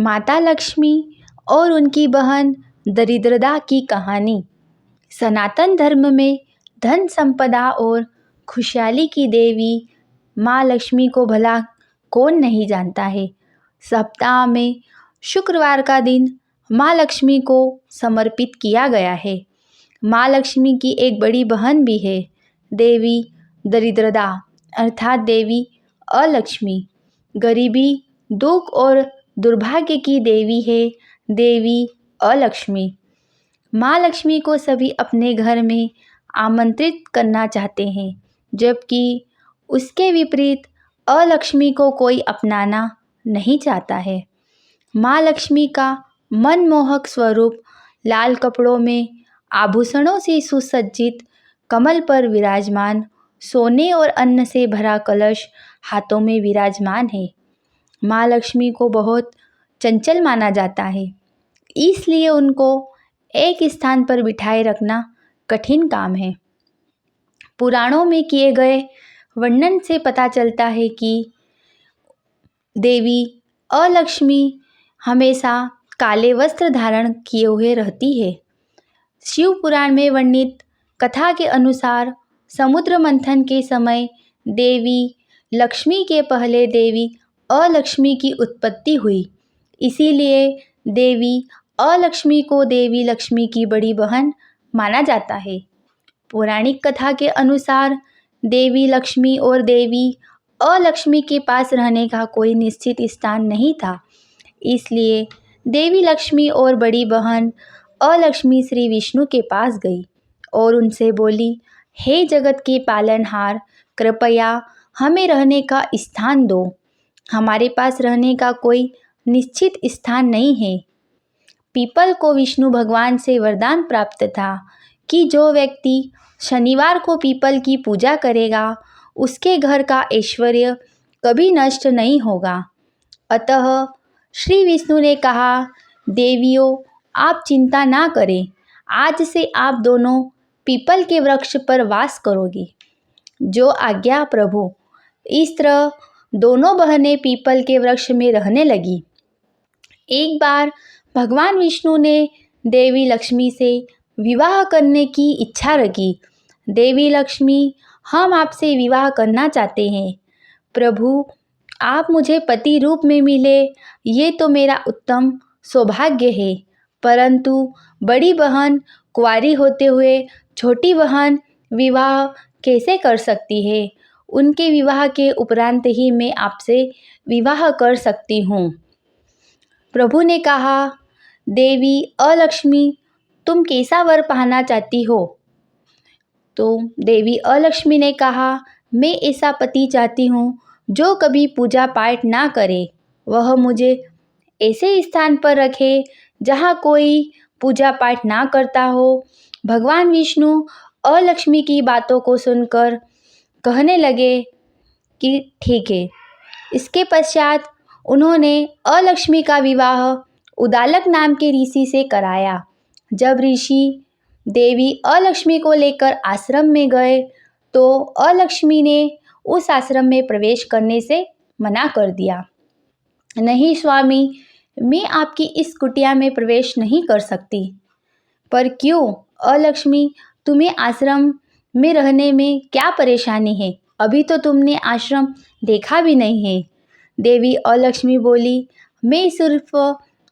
माता लक्ष्मी और उनकी बहन दरिद्रता की कहानी। सनातन धर्म में धन संपदा और खुशहाली की देवी माँ लक्ष्मी को भला कौन नहीं जानता है। सप्ताह में शुक्रवार का दिन माँ लक्ष्मी को समर्पित किया गया है। माँ लक्ष्मी की एक बड़ी बहन भी है, देवी दरिद्रता अर्थात देवी अलक्ष्मी। गरीबी, दुख और दुर्भाग्य की देवी है देवी अलक्ष्मी। माँ लक्ष्मी को सभी अपने घर में आमंत्रित करना चाहते हैं, जबकि उसके विपरीत अलक्ष्मी को कोई अपनाना नहीं चाहता है। माँ लक्ष्मी का मनमोहक स्वरूप लाल कपड़ों में आभूषणों से सुसज्जित, कमल पर विराजमान, सोने और अन्न से भरा कलश हाथों में विराजमान है। माँ लक्ष्मी को बहुत चंचल माना जाता है, इसलिए उनको एक स्थान पर बिठाए रखना कठिन काम है। पुराणों में किए गए वर्णन से पता चलता है कि देवी अलक्ष्मी हमेशा काले वस्त्र धारण किए हुए रहती है। शिव पुराण में वर्णित कथा के अनुसार समुद्र मंथन के समय देवी लक्ष्मी के पहले देवी अलक्ष्मी की उत्पत्ति हुई, इसीलिए देवी अलक्ष्मी को देवी लक्ष्मी की बड़ी बहन माना जाता है। पौराणिक कथा के अनुसार देवी लक्ष्मी और देवी अलक्ष्मी के पास रहने का कोई निश्चित स्थान नहीं था, इसलिए देवी लक्ष्मी और बड़ी बहन अलक्ष्मी श्री विष्णु के पास गई और उनसे बोली, हे जगत के पालनहार, कृपया हमें रहने का स्थान दो। हमारे पास रहने का कोई निश्चित स्थान नहीं है। पीपल को विष्णु भगवान से वरदान प्राप्त था कि जो व्यक्ति शनिवार को पीपल की पूजा करेगा, उसके घर का ऐश्वर्य कभी नष्ट नहीं होगा। अतः श्री विष्णु ने कहा, देवियों, आप चिंता ना करें, आज से आप दोनों पीपल के वृक्ष पर वास करोगी। जो आज्ञा प्रभु। इस तरह दोनों बहनें पीपल के वृक्ष में रहने लगी। एक बार भगवान विष्णु ने देवी लक्ष्मी से विवाह करने की इच्छा रखी। देवी लक्ष्मी, हम आपसे विवाह करना चाहते हैं। प्रभु, आप मुझे पति रूप में मिले, ये तो मेरा उत्तम सौभाग्य है। परंतु बड़ी बहन कुंवारी होते हुए छोटी बहन विवाह कैसे कर सकती है? उनके विवाह के उपरांत ही मैं आपसे विवाह कर सकती हूँ। प्रभु ने कहा, देवी अलक्ष्मी, तुम कैसा वर पाना चाहती हो? तो देवी अलक्ष्मी ने कहा, मैं ऐसा पति चाहती हूँ जो कभी पूजा पाठ ना करे। वह मुझे ऐसे स्थान पर रखे जहाँ कोई पूजा पाठ ना करता हो। भगवान विष्णु अलक्ष्मी की बातों को सुनकर कहने लगे कि ठीक है। इसके पश्चात उन्होंने अलक्ष्मी का विवाह उदालक नाम के ऋषि से कराया। जब ऋषि देवी अलक्ष्मी को लेकर आश्रम में गए तो अलक्ष्मी ने उस आश्रम में प्रवेश करने से मना कर दिया। नहीं स्वामी, मैं आपकी इस कुटिया में प्रवेश नहीं कर सकती। पर क्यों अलक्ष्मी, तुम्हें आश्रम में रहने में क्या परेशानी है? अभी तो तुमने आश्रम देखा भी नहीं है। देवी अलक्ष्मी बोली, मैं सिर्फ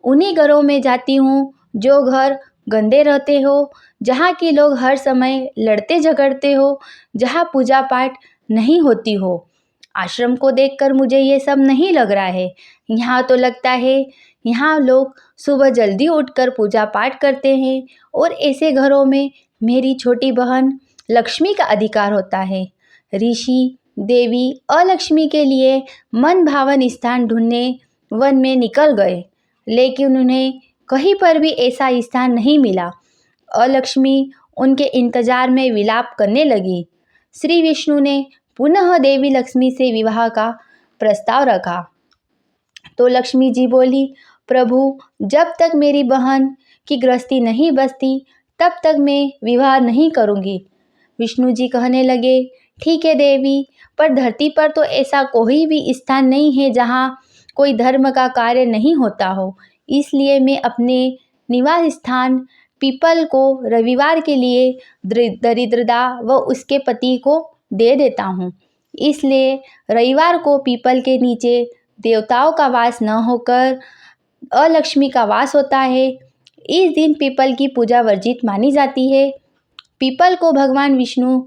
उन्हीं घरों में जाती हूँ जो घर गंदे रहते हो, जहाँ के लोग हर समय लड़ते झगड़ते हो, जहाँ पूजा पाठ नहीं होती हो। आश्रम को देखकर मुझे ये सब नहीं लग रहा है। यहाँ तो लगता है यहाँ लोग सुबह जल्दी उठकर पूजा पाठ करते हैं और ऐसे घरों में मेरी छोटी बहन लक्ष्मी का अधिकार होता है। ऋषि देवी अलक्ष्मी के लिए मन भावन स्थान ढूंढने वन में निकल गए, लेकिन उन्हें कहीं पर भी ऐसा स्थान नहीं मिला। अलक्ष्मी उनके इंतजार में विलाप करने लगी। श्री विष्णु ने पुनः देवी लक्ष्मी से विवाह का प्रस्ताव रखा तो लक्ष्मी जी बोली, प्रभु, जब तक मेरी बहन की गृहस्थी नहीं बसती तब तक मैं विवाह नहीं करूँगी। विष्णु जी कहने लगे, ठीक है देवी, पर धरती पर तो ऐसा कोई भी स्थान नहीं है जहाँ कोई धर्म का कार्य नहीं होता हो, इसलिए मैं अपने निवास स्थान पीपल को रविवार के लिए दरिद्रता व उसके पति को दे देता हूँ। इसलिए रविवार को पीपल के नीचे देवताओं का वास न होकर अलक्ष्मी का वास होता है। इस दिन पीपल की पूजा वर्जित मानी जाती है। पीपल को भगवान विष्णु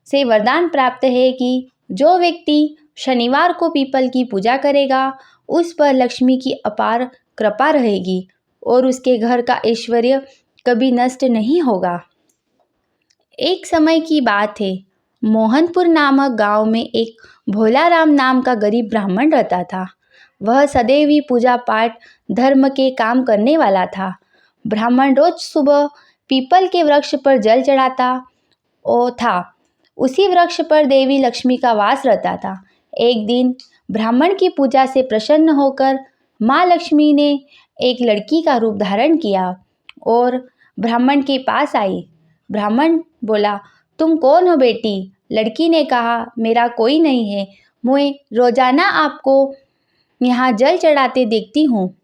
से वरदान प्राप्त है कि जो व्यक्ति शनिवार को पीपल की पूजा करेगा उस पर लक्ष्मी की अपार कृपा रहेगी और उसके घर का ऐश्वर्य कभी नष्ट नहीं होगा। एक समय की बात है, मोहनपुर नामक गांव में एक भोलाराम नाम का गरीब ब्राह्मण रहता था। वह सदैव ही पूजा पाठ धर्म के काम करने वाला था। ब्राह्मण रोज सुबह पीपल के वृक्ष पर जल चढ़ाता था। उसी वृक्ष पर देवी लक्ष्मी का वास रहता था। एक दिन ब्राह्मण की पूजा से प्रसन्न होकर माँ लक्ष्मी ने एक लड़की का रूप धारण किया और ब्राह्मण के पास आई। ब्राह्मण बोला, तुम कौन हो बेटी? लड़की ने कहा, मेरा कोई नहीं है, मैं रोजाना आपको यहाँ जल चढ़ाते देखती हूँ,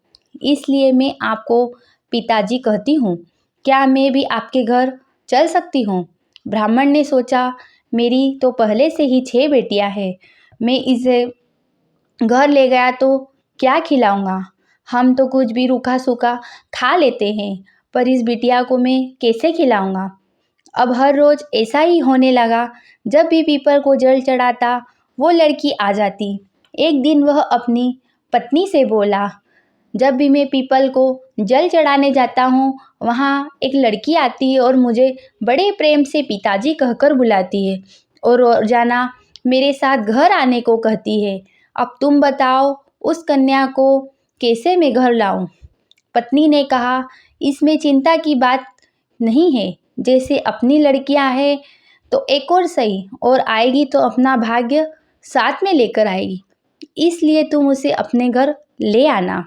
इसलिए मैं आपको पिताजी कहती हूँ। क्या मैं भी आपके घर चल सकती हूँ? ब्राह्मण ने सोचा, मेरी तो पहले से ही 6 बेटियां हैं, मैं इसे घर ले गया तो क्या खिलाऊंगा? हम तो कुछ भी रूखा सूखा खा लेते हैं, पर इस बिटिया को मैं कैसे खिलाऊंगा? अब हर रोज ऐसा ही होने लगा। जब भी पीपल को जल चढ़ाता वो लड़की आ जाती। एक दिन वह अपनी पत्नी से बोला, जब भी मैं पीपल को जल चढ़ाने जाता हूँ वहाँ एक लड़की आती है और मुझे बड़े प्रेम से पिताजी कहकर बुलाती है और रोजाना मेरे साथ घर आने को कहती है। अब तुम बताओ उस कन्या को कैसे मैं घर लाऊं? पत्नी ने कहा, इसमें चिंता की बात नहीं है, जैसे अपनी लड़कियां हैं तो एक और सही, और आएगी तो अपना भाग्य साथ में लेकर आएगी, इसलिए तुम उसे अपने घर ले आना।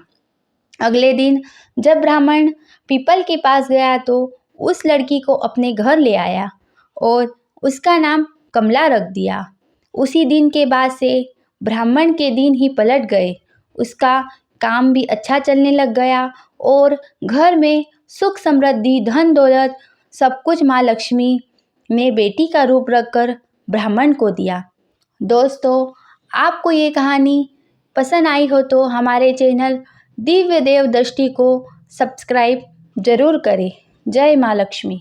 अगले दिन जब ब्राह्मण पीपल के पास गया तो उस लड़की को अपने घर ले आया और उसका नाम कमला रख दिया। उसी दिन के बाद से ब्राह्मण के दिन ही पलट गए। उसका काम भी अच्छा चलने लग गया और घर में सुख समृद्धि धन दौलत सब कुछ माँ लक्ष्मी ने बेटी का रूप रखकर ब्राह्मण को दिया। दोस्तों, आपको ये कहानी पसंद आई हो तो हमारे चैनल दिव्य देव दृष्टि को सब्सक्राइब जरूर करें। जय माँ लक्ष्मी।